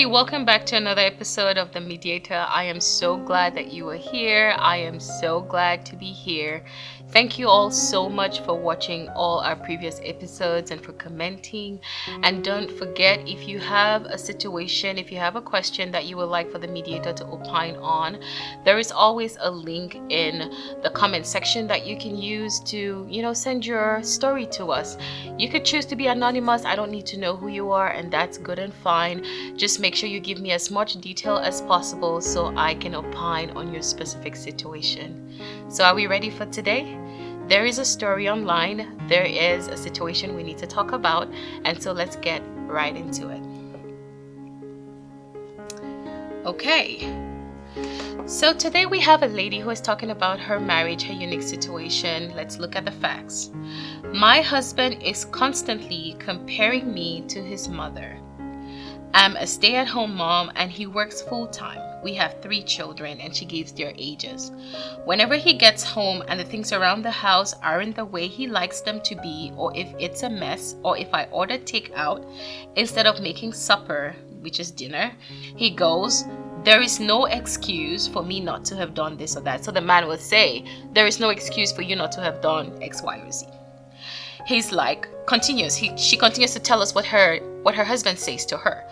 Hey, welcome back to another episode of The Mediator. I am so glad that you are here. I am so glad to be here. Thank you all so much for watching all our previous episodes and for commenting. And don't forget, if you have a situation, if you have a question that you would like for the mediator to opine on, there is always a link in the comment section that you can use to, send your story to us. You could choose to be anonymous. I don't need to know who you are, and that's good and fine. Just make sure you give me as much detail as possible so I can opine on your specific situation. So are we ready for today? There is a story online, there is a situation we need to talk about, and so let's get right into it. Okay, so today we have a lady who is talking about her marriage, her unique situation. Let's look at the facts. My husband is constantly comparing me to his mother. I'm a stay-at-home mom and he works full-time. We have 3 children and she gives their ages. Whenever he gets home and the things around the house aren't the way he likes them to be, or if it's a mess, or if I order takeout instead of making supper, which is dinner, he goes, "There is no excuse for me not to have done this or that." So the man will say, "There is no excuse for you not to have done X, Y, or Z." He's like, she continues to tell us what her husband says to her.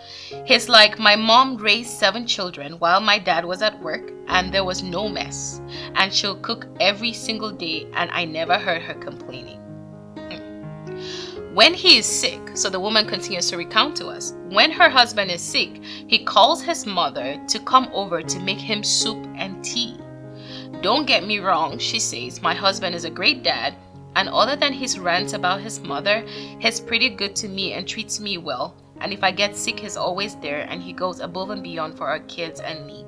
He's like, "My mom raised 7 children while my dad was at work and there was no mess. And she'll cook every single day and I never heard her complaining." When he is sick, so the woman continues to recount to us, when her husband is sick, he calls his mother to come over to make him soup and tea. "Don't get me wrong," she says, "my husband is a great dad. And other than his rants about his mother, he's pretty good to me and treats me well. And if I get sick, he's always there and he goes above and beyond for our kids and me.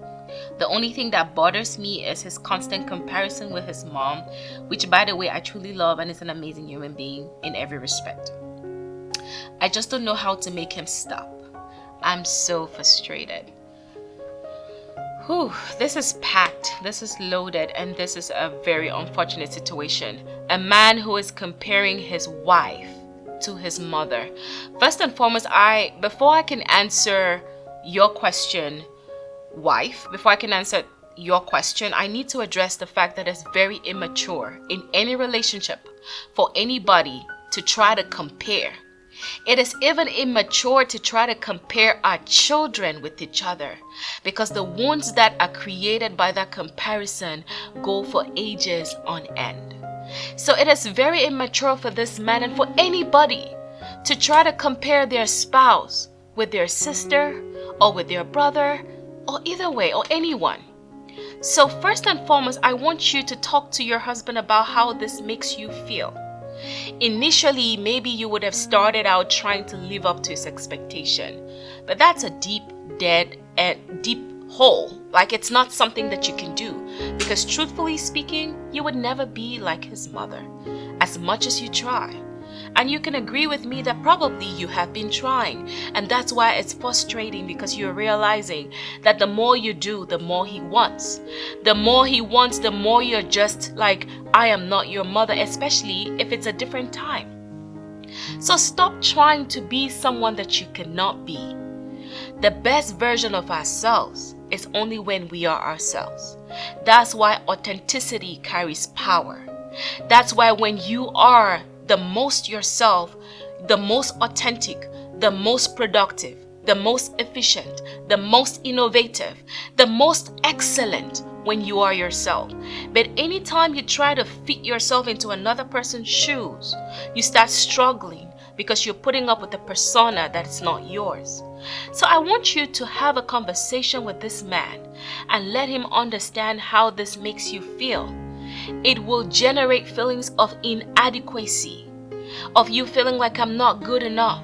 The only thing that bothers me is his constant comparison with his mom, which, by the way, I truly love and is an amazing human being in every respect. I just don't know how to make him stop. I'm so frustrated." Whew, this is packed, this is loaded, and this is a very unfortunate situation. A man who is comparing his wife to his mother. First and foremost, before I can answer your question, wife, I need to address the fact that it's very immature in any relationship for anybody to try to compare. It is even immature to try to compare our children with each other, because the wounds that are created by that comparison go for ages on end. So it is very immature for this man and for anybody to try to compare their spouse with their sister or with their brother or either way or anyone. So first and foremost, I want you to talk to your husband about how this makes you feel. Initially, maybe you would have started out trying to live up to his expectation, but that's a deep hole. Like, it's not something that you can do, because truthfully speaking, you would never be like his mother, as much as you try. And you can agree with me that probably you have been trying, and that's why it's frustrating, because you're realizing that the more you do, the more he wants. The more he wants, the more you're just like, "I am not your mother," especially if it's a different time. So stop trying to be someone that you cannot be. The best version of ourselves is only when we are ourselves. That's why authenticity carries power. That's why when you are the most yourself, the most authentic, the most productive, the most efficient, the most innovative, the most excellent when you are yourself. But anytime you try to fit yourself into another person's shoes, you start struggling because you're putting up with a persona that is not yours. So I want you to have a conversation with this man and let him understand how this makes you feel. It will generate feelings of inadequacy, of you feeling like I'm not good enough,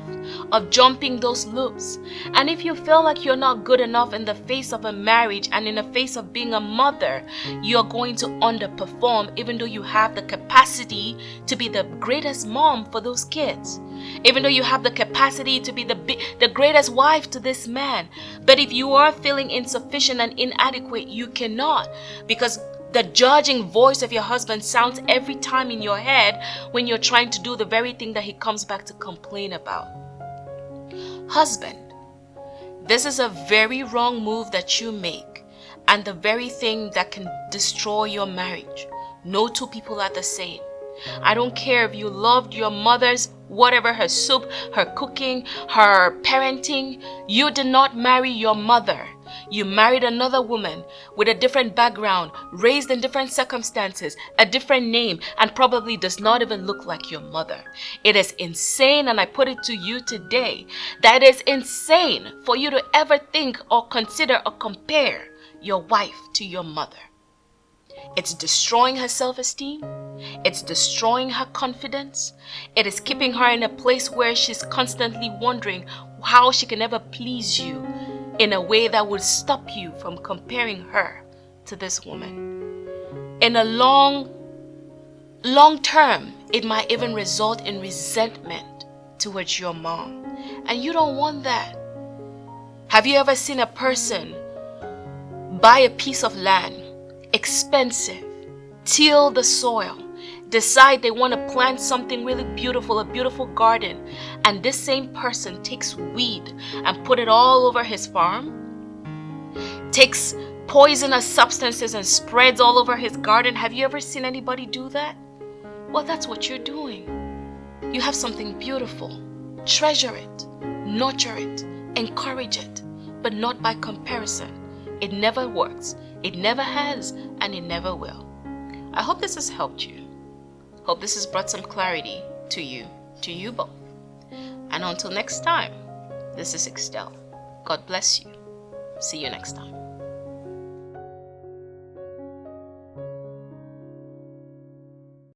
of jumping those loops. And if you feel like you're not good enough in the face of a marriage and in the face of being a mother, you're going to underperform, even though you have the capacity to be the greatest mom for those kids, even though you have the capacity to be the greatest wife to this man. But if you are feeling insufficient and inadequate, you cannot, because the judging voice of your husband sounds every time in your head when you're trying to do the very thing that he comes back to complain about. Husband, This is a very wrong move that you make, and the very thing that can destroy your marriage. No two people are the same. I don't care if you loved your mother's whatever, her soup, her cooking, her parenting. You did not marry your mother. You married another woman with a different background, raised in different circumstances, a different name, and probably does not even look like your mother. It is insane, and I put it to you today, that it is insane for you to ever think or consider or compare your wife to your mother. It's destroying her self-esteem. It's destroying her confidence. It is keeping her in a place where she's constantly wondering how she can ever please you in a way that would stop you from comparing her to this woman. In a long term, it might even result in resentment towards your mom. And you don't want that. Have you ever seen a person buy a piece of land, expensive, till the soil, decide they want to plant something really beautiful, a beautiful garden, and this same person takes weed and put it all over his farm, takes poisonous substances and spreads all over his garden? Have you ever seen anybody do that? Well, that's what you're doing. You have something beautiful. Treasure it, nurture it, encourage it, but not by comparison. It never works. It never has, and it never will. I hope this has helped you. Hope this has brought some clarity to you both. And until next time, this is Excel. God bless you. See you next time.